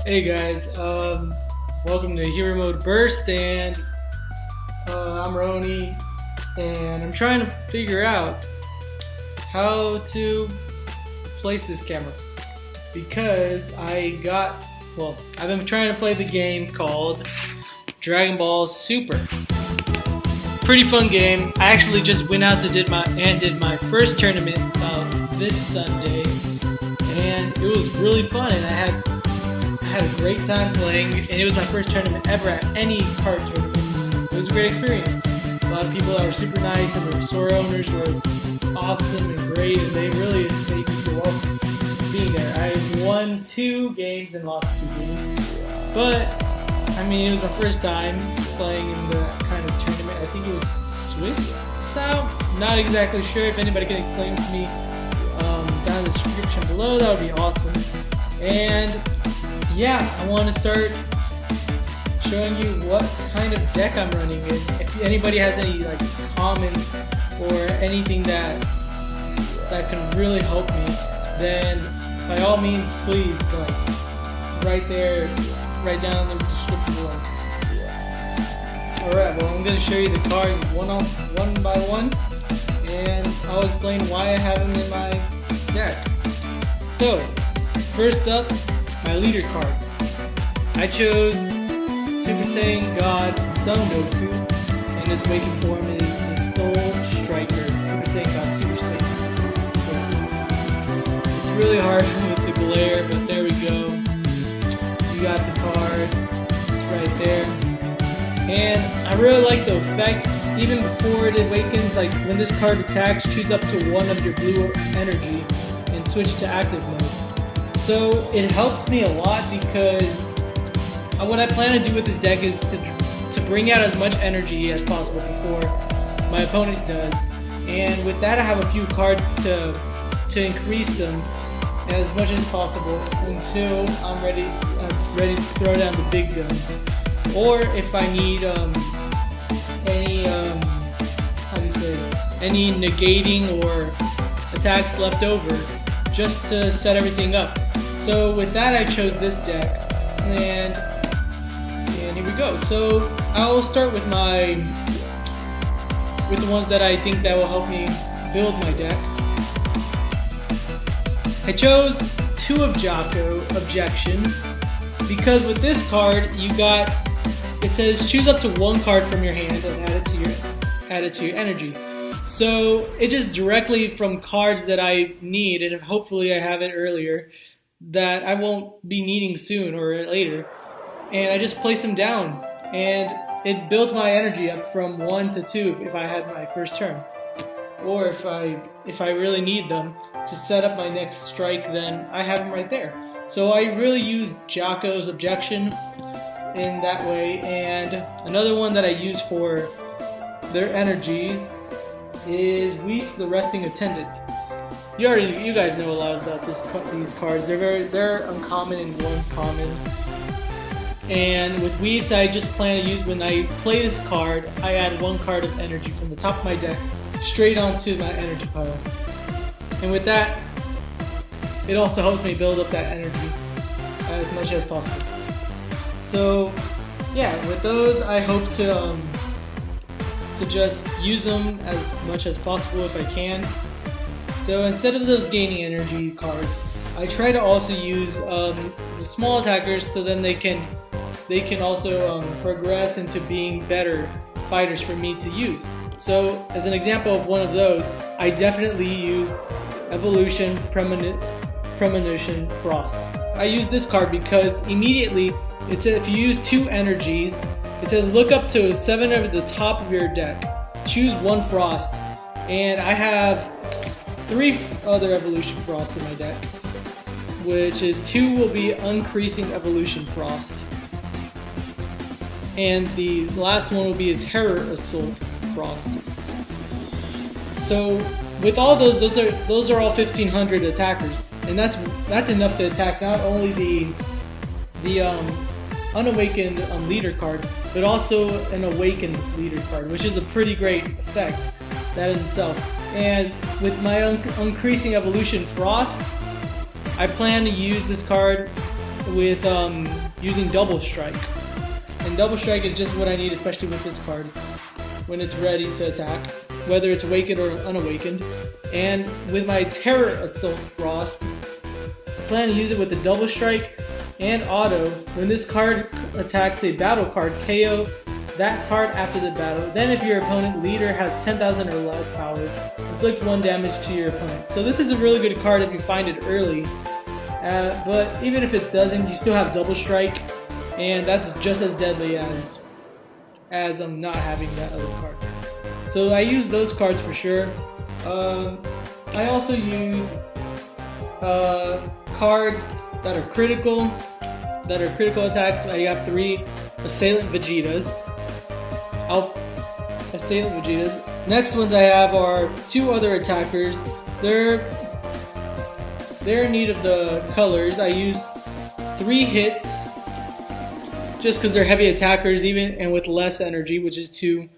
Hey guys, welcome to Hero Mode Burst, and I'm Roni, and I'm trying to figure out how to place this camera because I've been trying to play the game called Dragonball Super. Pretty fun game. I actually just went out to did my first tournament this Sunday, and it was really fun, and I had a great time playing, and it was my first tournament ever at any card tournament. It was a great experience. A lot of people that were super nice, and the store owners were awesome and great, and they really made me feel welcome being there. I won 2 games and lost 2 games, but I mean, it was my first time playing in the kind of tournament. I think it was Swiss style. Not exactly sure. If anybody can explain to me down in the description below, that would be awesome. And yeah, I want to start showing you what kind of deck I'm running. And if anybody has any comments or anything that can really help me, then by all means, please write down in the description below. Alright, well, I'm going to show you the cards one by one, and I'll explain why I have them in my deck. So, first up, my leader card. I chose Super Saiyan God Son Goku, and his waking form is the Soul Striker, Super Saiyan God Super Saiyan Goku. It's really hard with the glare, but there we go. You got the card, it's right there. And I really like the effect, even before it awakens, like when this card attacks, choose up to 1 of your blue energy and switch to active mode. So it helps me a lot because what I plan to do with this deck is to bring out as much energy as possible before my opponent does. And with that, I have a few cards to increase them as much as possible until I'm ready to throw down the big guns. Or if I need any negating or attacks left over, just to set everything up. So with that, I chose this deck, and here we go. So I'll start with the ones that I think that will help me build my deck. I chose 2 of Jocko, Objection, because with this card it says choose up to 1 card from your hand and add it to your energy. So it's just directly from cards that I need, and hopefully I have it earlier, that I won't be needing soon or later. And I just place them down, and it builds my energy up from 1 to 2 if I had my first turn. Or if I really need them to set up my next strike, then I have them right there. So I really use Jocko's Objection in that way. And another one that I use for their energy is Whis the Resting Attendant. You guys know a lot about these cards. They're uncommon and one's common. And with Whis, I just plan to use, when I play this card, I add 1 card of energy from the top of my deck straight onto my energy pile. And with that, it also helps me build up that energy as much as possible. So yeah, with those, I hope to just use them as much as possible if I can. So instead of those gaining energy cards, I try to also use the small attackers, so then they can also progress into being better fighters for me to use. So as an example of one of those, I definitely use Evolution Premonition Frost. I use this card because immediately it says if you use 2 energies, it says look up to 7 at the top of your deck, choose 1 Frost, and I have 3 other Evolution Frost in my deck, which is 2 will be Uncreasing Evolution Frost, and the last one will be a Terror Assault Frost. So with all those are all 1500 attackers, and that's enough to attack not only the unawakened leader card, but also an awakened leader card, which is a pretty great effect that in itself. And with my Uncreasing Evolution Frost, I plan to use this card using Double Strike. And Double Strike is just what I need, especially with this card, when it's ready to attack, whether it's awakened or unawakened. And with my Terror Assault Frost, I plan to use it with the Double Strike and Auto. When this card attacks a battle card, KO that card after the battle. Then if your opponent leader has 10,000 or less power, inflict 1 damage to your opponent. So this is a really good card if you find it early. But even if it doesn't, you still have Double Strike, and that's just as deadly as not having that other card. So I use those cards for sure. I also use cards that are critical attacks. I have 3 Assailant Vegetas. Next ones I have are 2 other attackers. They're in need of the colors. I use 3 hits just because they're heavy attackers, and with less energy, which is 2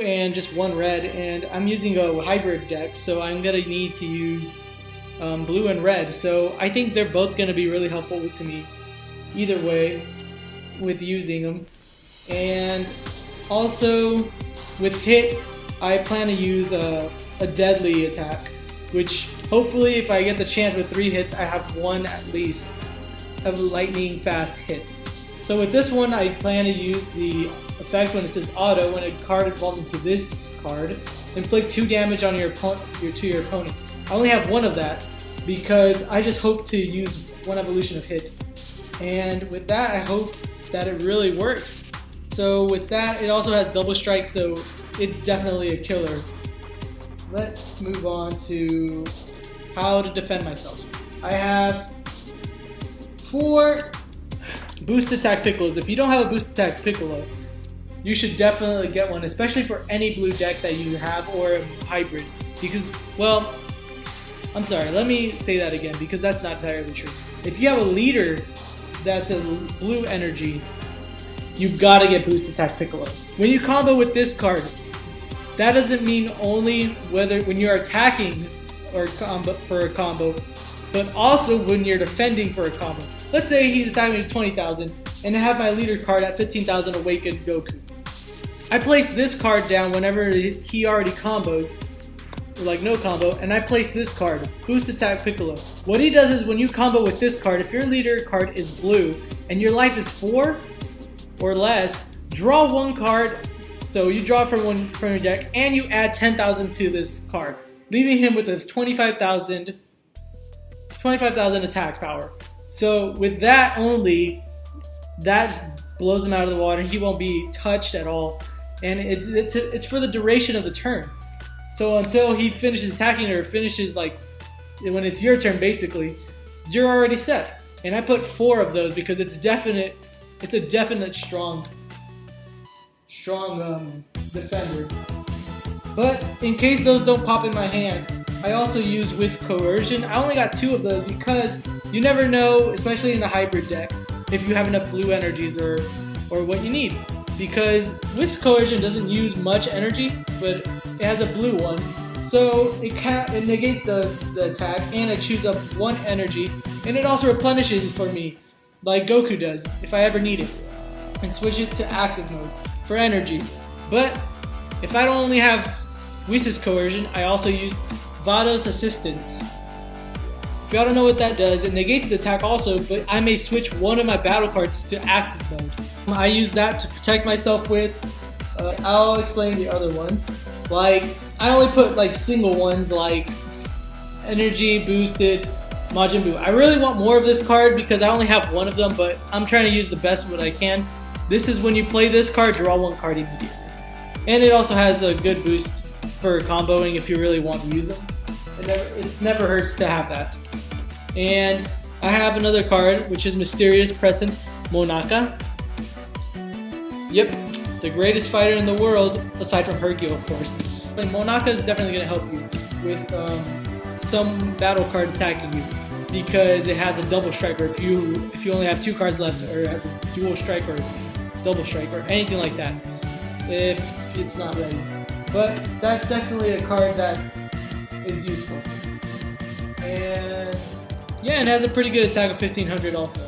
and just 1 red. And I'm using a hybrid deck, so I'm gonna need to use blue and red. So I think they're both gonna be really helpful to me either way with using them. And also with hit, I plan to use a deadly attack, which hopefully if I get the chance with 3 hits, I have 1 at least of lightning fast hit. So with this one, I plan to use the effect when it says auto. When a card evolves into this card, inflict 2 damage on your opponent. I only have 1 of that because I just hope to use 1 evolution of hit. And with that, I hope that it really works. So with that, it also has Double Strike, so it's definitely a killer. Let's move on to how to defend myself. I have 4 Boost Attack Piccolos. If you don't have a Boost Attack Piccolo, you should definitely get one, especially for any blue deck that you have or a hybrid. Because, well, I'm sorry, let me say that again because that's not entirely true. If you have a leader that's a blue energy, you've got to get Boost Attack Piccolo. When you combo with this card, that doesn't mean only when you're attacking or for a combo, but also when you're defending for a combo. Let's say he's attacking at 20,000 and I have my leader card at 15,000 Awakened Goku. I place this card down whenever he already combos, or like no combo, and I place this card, Boost Attack Piccolo. What he does is when you combo with this card, if your leader card is blue and your life is 4 or less, draw 1 card. So you draw from your deck and you add 10,000 to this card, leaving him with a 25,000 attack power. So with that only, that just blows him out of the water. He won't be touched at all, and it's for the duration of the turn. So until he finishes attacking or finishes, like when it's your turn, basically, you're already set. And I put 4 of those because it's a definite strong defender. But in case those don't pop in my hand, I also use Whisk Coercion. I only got 2 of those because you never know, especially in the hybrid deck, if you have enough blue energies or what you need. Because Whisk Coercion doesn't use much energy, but it has a blue one, so it negates the attack, and I choose up 1 energy, and it also replenishes for me, like Goku does, if I ever need it, and switch it to active mode for energies. But if I don't only have Whisk Coercion, I also use Vado's Assistance. If y'all don't know what that does, it negates the attack also, but I may switch 1 of my battle cards to active mode. I use that to protect myself with. I'll explain the other ones. Like, I only put like single ones like Energy Boosted Majin Buu. I really want more of this card because I only have 1 of them, but I'm trying to use the best what I can. This is when you play this card, draw 1 card immediately. And it also has a good boost for comboing if you really want to use them. It never hurts to have that. And I have another card, which is Mysterious Presence Monaka. Yep, the greatest fighter in the world, aside from Hercule, of course. And Monaka is definitely going to help you with some battle card attacking you, because it has a double strike, or if you only have 2 cards left, or it has a dual strike or double strike or anything like that, if it's not ready. But that's definitely a card that is useful. And yeah, it has a pretty good attack of 1500 also.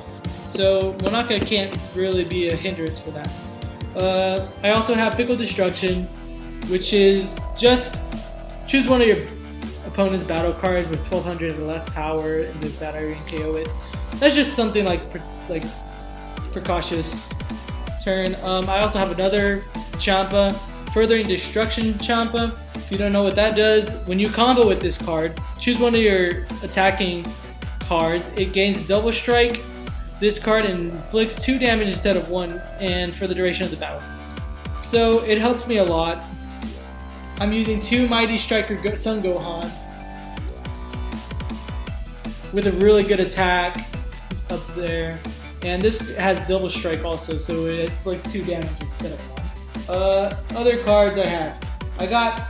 So Monaka can't really be a hindrance for that. I also have Fickle Destruction, which is just choose one of your opponent's battle cards with 1200 or less power in the battle area and KO it. That's just something like precautious turn. I also have another Champa, Furthering Destruction Champa. If you don't know what that does, when you combo with this card, choose one of your attacking cards. It gains double strike. This card inflicts 2 damage instead of 1, and for the duration of the battle. So it helps me a lot. I'm using 2 Mighty Striker Sun Gohans with a really good attack up there. And this has double strike also, so it inflicts 2 damage instead of 1. Other cards I got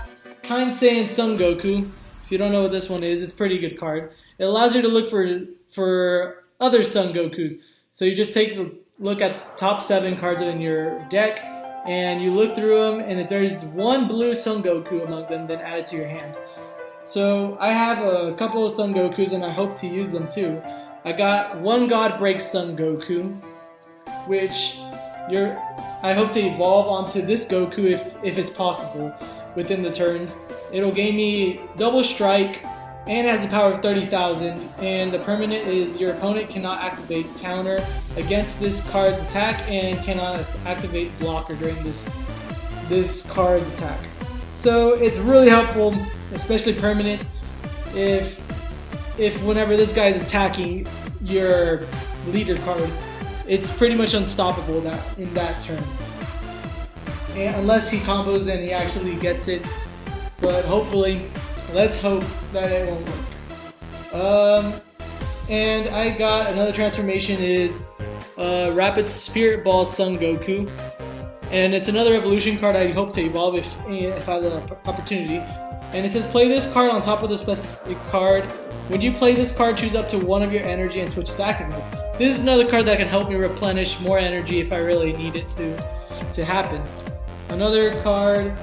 Kind Saiyan Son Goku. If you don't know what this one is, it's a pretty good card. It allows you to look for other Son Gokus. So you just take a look at top 7 cards in your deck, and you look through them, and if there's one blue Son Goku among them, then add it to your hand. So I have a couple of Son Gokus, and I hope to use them too. I got One God Breaks Son Goku, which I hope to evolve onto this Goku if it's possible within the turns. It'll gain me double strike, and it has the power of 30,000, and the permanent is your opponent cannot activate counter against this card's attack and cannot activate blocker during this card's attack. So it's really helpful, especially permanent, if whenever this guy is attacking your leader card, it's pretty much unstoppable in that turn. And unless he combos and he actually gets it, but hopefully, let's hope that it won't work. And I got another transformation is Rapid Spirit Ball Son Goku. And it's another evolution card I hope to evolve if I have the opportunity. And it says play this card on top of the specific card. When you play this card, choose up to 1 of your energy and switch to active mode. This is another card that can help me replenish more energy if I really need it to happen. Another card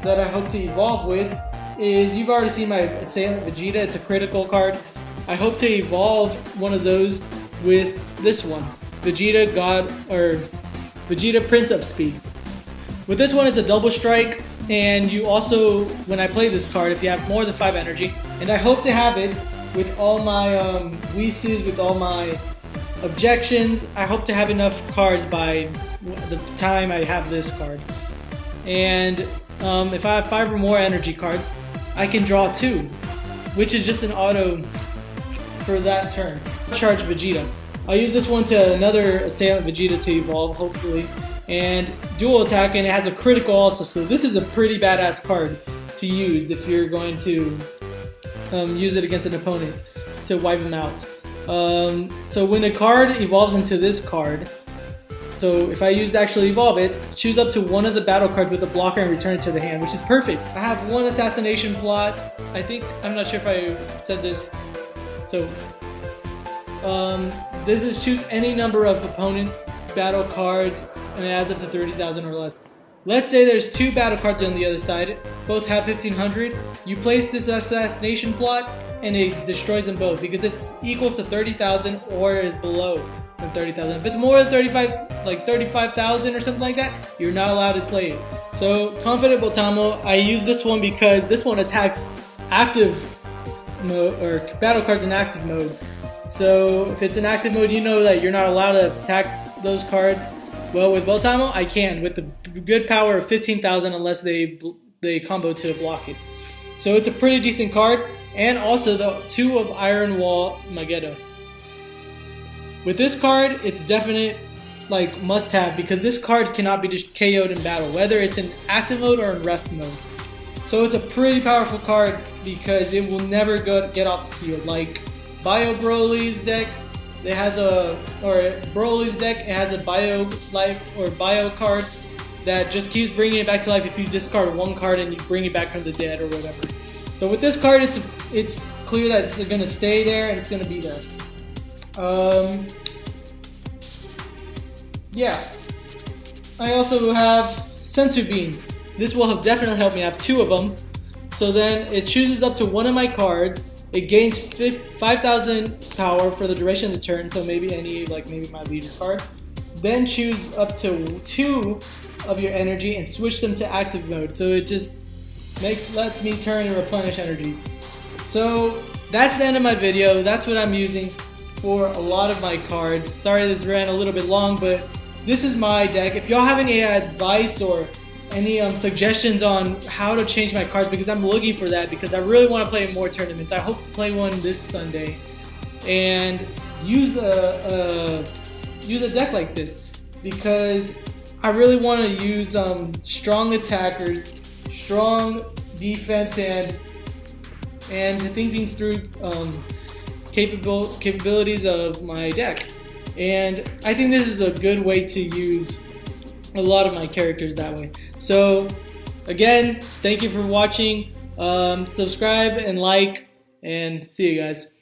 that I hope to evolve with is, you've already seen my Saiyan Vegeta. It's a critical card. I hope to evolve one of those with this one, Vegeta Prince of Speed. With this one, it's a double strike, and you also, when I play this card, if you have more than 5 energy, and I hope to have it with all my Whis, with all my objections. I hope to have enough cards by the time I have this card. And if I have 5 or more energy cards, I can draw 2, which is just an auto for that turn. Charge Vegeta. I'll use this one to another Saiyan Vegeta to evolve, hopefully. And dual attack, and it has a critical also, so this is a pretty badass card to use if you're going to use it against an opponent to wipe him out. So when a card evolves into this card, so if I use to actually evolve it, choose up to 1 of the battle cards with a blocker and return it to the hand, which is perfect. I have 1 assassination plot. I'm not sure if I said this. So this is choose any number of opponent battle cards, and it adds up to 30,000 or less. Let's say there's 2 battle cards on the other side, both have 1500. You place this assassination plot, and it destroys them both because it's equal to 30,000 or is below than 30,000. If it's more than 35,000 or something like that, you're not allowed to play it. So Confident Botamo, I use this one because this one attacks active mode, or battle cards in active mode. So if it's in active mode, you know that you're not allowed to attack those cards. Well, with Botamo, I can, with the good power of 15,000 unless they combo to block it. So it's a pretty decent card, and also the 2 of Iron Wall Magetta. With this card, it's definite must-have because this card cannot be just KO'd in battle, whether it's in active mode or in rest mode. So it's a pretty powerful card because it will never get off the field. Like Bio Broly's deck, it has Broly's deck, it has a bio card that just keeps bringing it back to life if you discard 1 card and you bring it back from the dead or whatever. But with this card, it's clear that it's going to stay there and it's going to be there. Yeah. I also have Sensu Beans. This will definitely help me. I have 2 of them. So then it chooses up to 1 of my cards, It gains 5,000 power for the duration of the turn, so maybe maybe my leader card. Then choose up to 2 of your energy and switch them to active mode. So it just lets me turn and replenish energies. So that's the end of my video. That's what I'm using for a lot of my cards. Sorry this ran a little bit long, but this is my deck. If y'all have any advice or any suggestions on how to change my cards, because I'm looking for that, because I really want to play more tournaments. I hope to play one this Sunday and use a deck like this, because I really want to use strong attackers, strong defense, and to think things through capabilities of my deck. And I think this is a good way to use a lot of my characters that way. So again, thank you for watching. Subscribe and like, and see you guys.